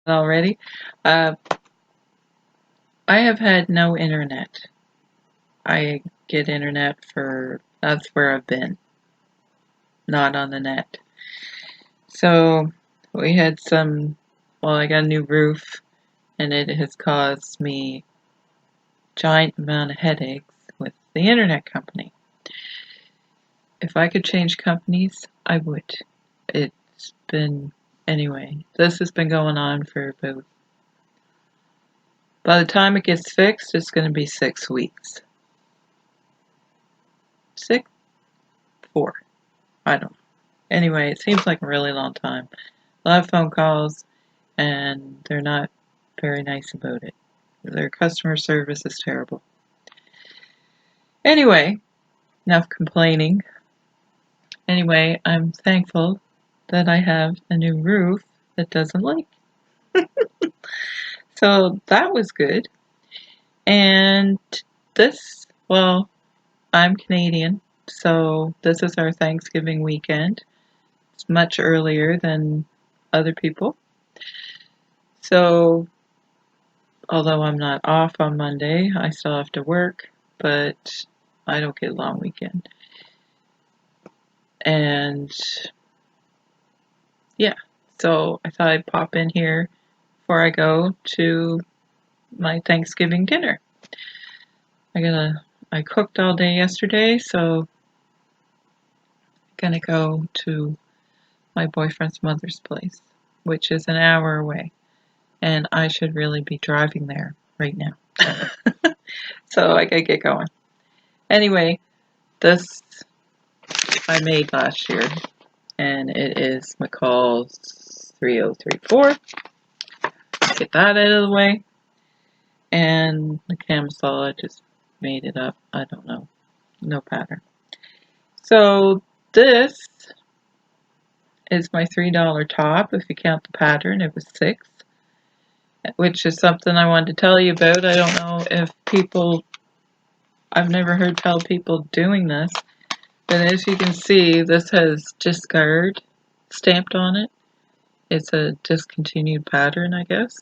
already. Uh, I have had no internet. I get internet that's where I've been, not on the net. So we had I got a new roof and it has caused me giant amount of headaches with the internet company. If I could change companies, I would. It's been, anyway, this has been going on for about, by the time it gets fixed, it's going to be 6 weeks. 6? 4. I don't know. Anyway, it seems like a really long time. A lot of phone calls, and they're not very nice about it. Their customer service is terrible. Anyway, enough complaining. Anyway, I'm thankful that I have a new roof that doesn't leak. So that was good. And I'm Canadian, so this is our Thanksgiving weekend. It's much earlier than other people. So, although I'm not off on Monday, I still have to work, but I don't get a long weekend. And yeah, so I thought I'd pop in here before I go to my Thanksgiving dinner. I cooked all day yesterday, so I'm gonna go to my boyfriend's mother's place, which is an hour away, and I should really be driving there right now. So I gotta get going. Anyway, this I made last year, and it is McCall's 3034. Get that out of the way. And the camisole, I just made it up. I don't know. No pattern. So this is my $3 top. If you count the pattern, it was $6, which is something I wanted to tell you about. I don't know if I've never heard tell people doing this, but as you can see, this has discard stamped on it. It's a discontinued pattern, I guess.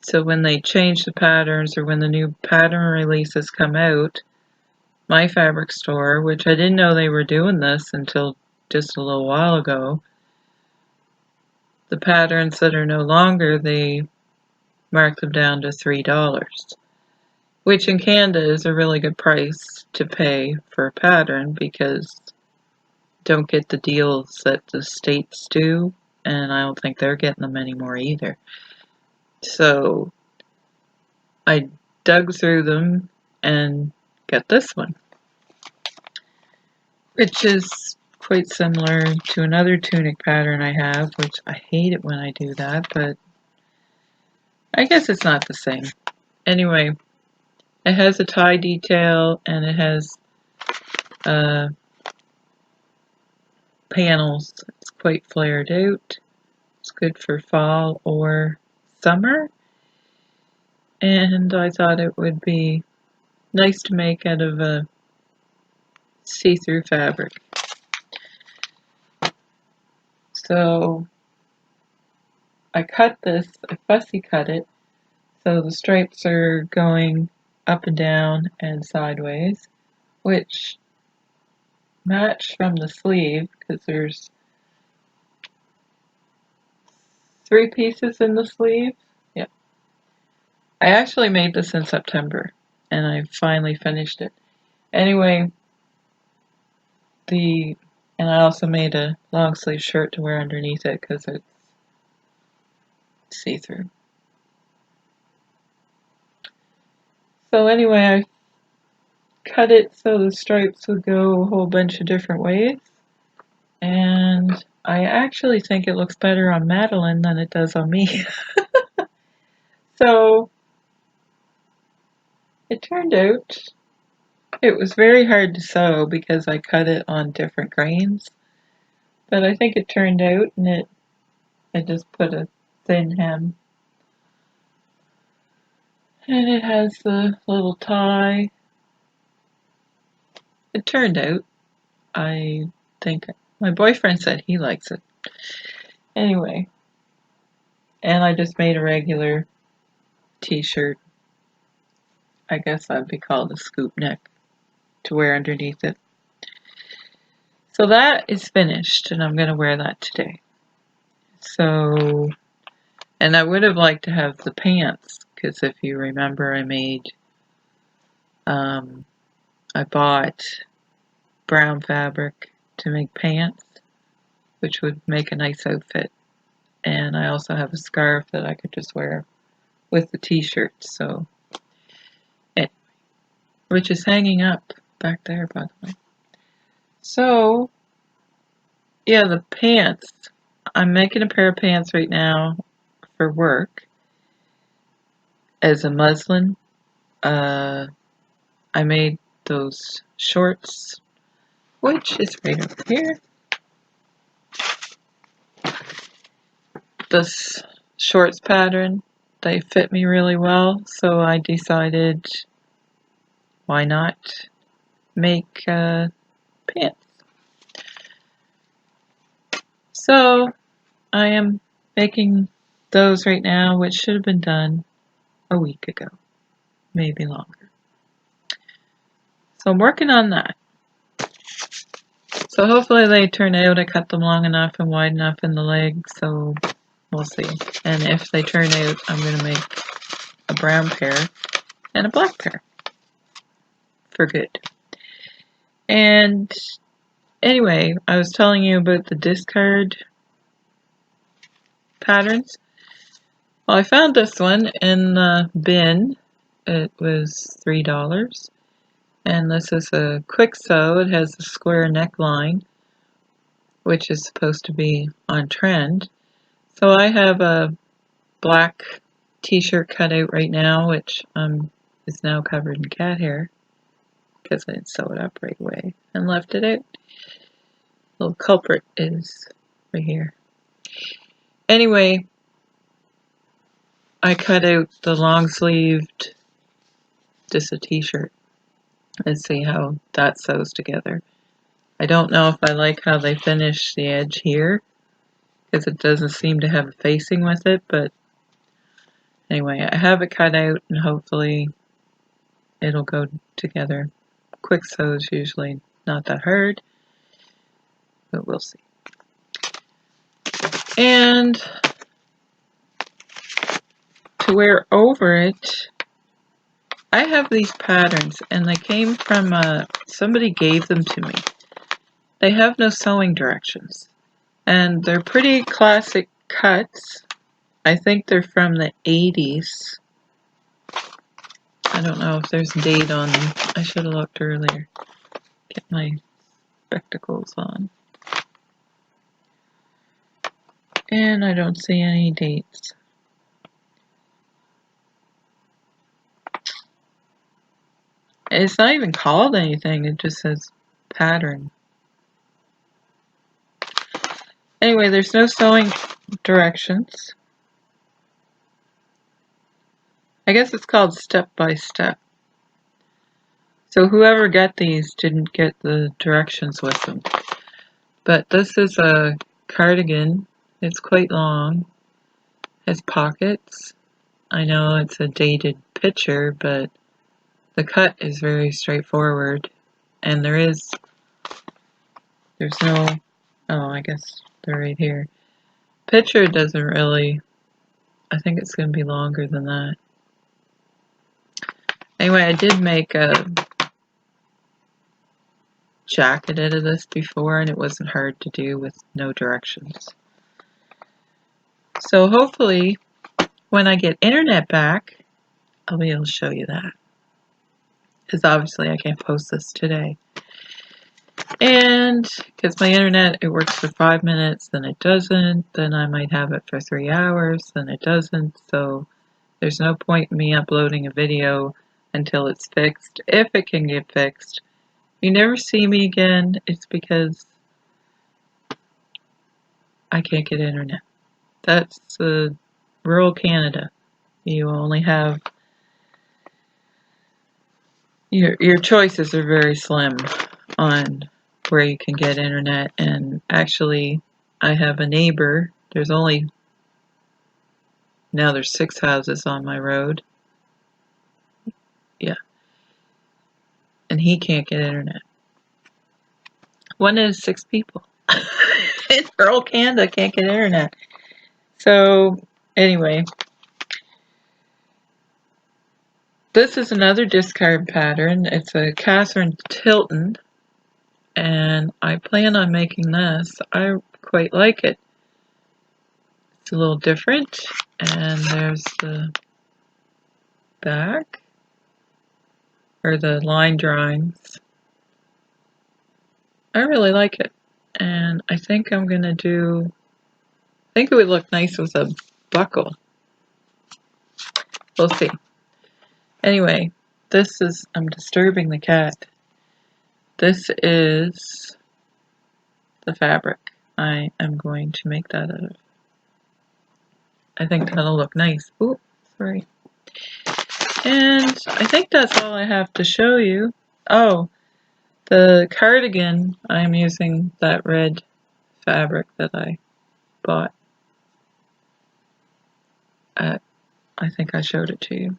So when they change the patterns or when the new pattern releases come out, my fabric store, which I didn't know they were doing this until just a little while ago, the patterns that are no longer, they mark them down to $3, which in Canada is a really good price to pay for a pattern because don't get the deals that the States do, and I don't think they're getting them anymore either. So I dug through them and got this one, which is quite similar to another tunic pattern I have, which I hate it when I do that, but I guess it's not the same. Anyway, it has a tie detail and it has panels. It's quite flared out. It's good for fall or summer. And I thought it would be nice to make out of a see-through fabric. So I fussy cut it, so the stripes are going up and down and sideways, which match from the sleeve because there's 3 pieces in the sleeve. Yep. I actually made this in September and I finally finished it. Anyway, and I also made a long sleeve shirt to wear underneath it because it's see-through. So anyway, I cut it so the stripes would go a whole bunch of different ways. And I actually think it looks better on Madeline than it does on me. So it turned out it was very hard to sew because I cut it on different grains. But I think it turned out, and I just put a thin hem. And it has the little tie. It turned out. I think my boyfriend said he likes it. Anyway, And I just made a regular t-shirt. I guess that'd be called a scoop neck to wear underneath it. So that is finished, and I'm going to wear that today. So, and I would have liked to have the pants, because if you remember, I bought brown fabric to make pants, which would make a nice outfit. And I also have a scarf that I could just wear with the t-shirt, so, which is hanging up back there, by the way. So, yeah, the pants. I'm making a pair of pants right now for work as a muslin. I made those shorts, which is right over here. This shorts pattern, they fit me really well, so I decided why not make pants. So I am making those right now, which should have been done a week ago, maybe longer. So I'm working on that. So hopefully they turn out. I cut them long enough and wide enough in the leg, so we'll see. And if they turn out, I'm going to make a brown pair and a black pair for good. And anyway, I was telling you about the discard patterns. Well, I found this one in the bin. It was $3. And this is a Kwik Sew. It has a square neckline, which is supposed to be on trend. So I have a black t-shirt cut out right now, which is now covered in cat hair because I didn't sew it up right away and left it out. Little culprit is right here. Anyway, I cut out the long sleeved, just a t-shirt. Let's see how that sews together. I don't know if I like how they finish the edge here because it doesn't seem to have a facing with it, but anyway, I have it cut out and hopefully it'll go together. Kwik sew is usually not that hard, but we'll see. And to wear over it, I have these patterns and they came from, somebody gave them to me. They have no sewing directions and they're pretty classic cuts. I think they're from the 80s. I don't know if there's a date on them. I should have looked earlier. Get my spectacles on. And I don't see any dates. It's not even called anything, it just says pattern. Anyway, there's no sewing directions. I guess it's called step by step. So whoever got these didn't get the directions with them. But this is a cardigan. It's quite long. Has pockets. I know it's a dated picture, but the cut is very straightforward. And there's no, oh, I guess they're right here. Picture doesn't really, I think it's going to be longer than that. Anyway, I did make a jacket out of this before and it wasn't hard to do with no directions. So hopefully when I get internet back, I'll be able to show you that. Because obviously I can't post this today. And because my internet, it works for 5 minutes, then it doesn't, then I might have it for 3 hours, then it doesn't, so there's no point in me uploading a video until it's fixed, if it can get fixed. If you never see me again, it's because I can't get internet. That's rural Canada. You only have, your choices are very slim on where you can get internet, and actually I have a neighbor. There's only Now there's 6 houses on my road. Yeah. And he can't get internet. One is 6 people. In Earl, Canada can't get internet. So, anyway. This is another discard pattern. It's a Catherine Tilton. And I plan on making this. I quite like it. It's a little different. And there's the back. Or the line drawings. I really like it. And I think I'm going to do... I think it would look nice with a buckle. We'll see. Anyway, this is... I'm disturbing the cat. This is the fabric I am going to make that out of. I think that'll look nice. Ooh, sorry. And I think that's all I have to show you. Oh, the cardigan, I'm using that red fabric that I bought at, I think I showed it to you.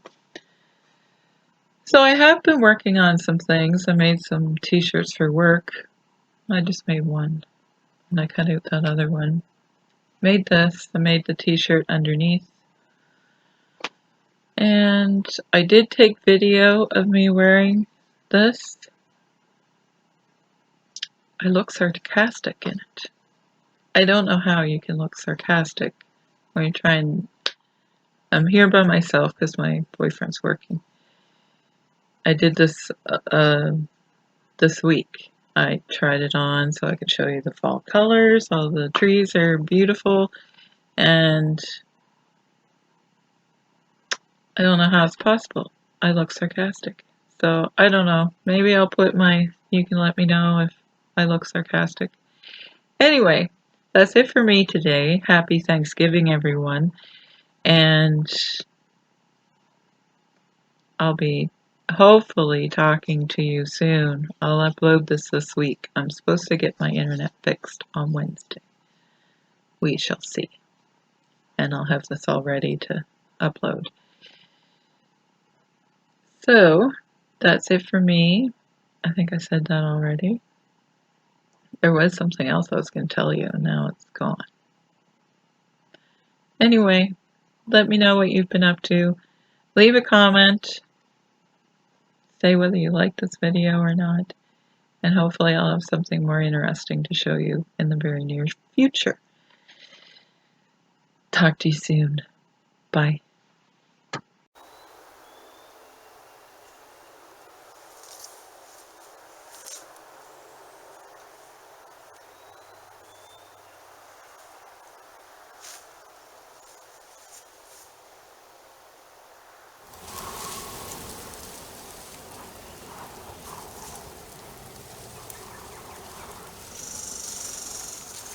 So I have been working on some things. I made some t-shirts for work. I just made one, and I cut out that other one. Made this, I made the t-shirt underneath. And I did take video of me wearing this. I look sarcastic in it. I don't know how you can look sarcastic when you're trying. I'm here by myself because my boyfriend's working. I did this this week. I tried it on so I could show you the fall colors. All the trees are beautiful, and I don't know how it's possible. I look sarcastic. So I don't know. Maybe I'll put my, you can let me know if I look sarcastic. Anyway, that's it for me today. Happy Thanksgiving, everyone. And I'll be hopefully talking to you soon. I'll upload this week. I'm supposed to get my internet fixed on Wednesday. We shall see. And I'll have this all ready to upload. So, that's it for me. I think I said that already. There was something else I was going to tell you, and now it's gone. Anyway, let me know what you've been up to. Leave a comment. Say whether you like this video or not. And hopefully I'll have something more interesting to show you in the very near future. Talk to you soon. Bye.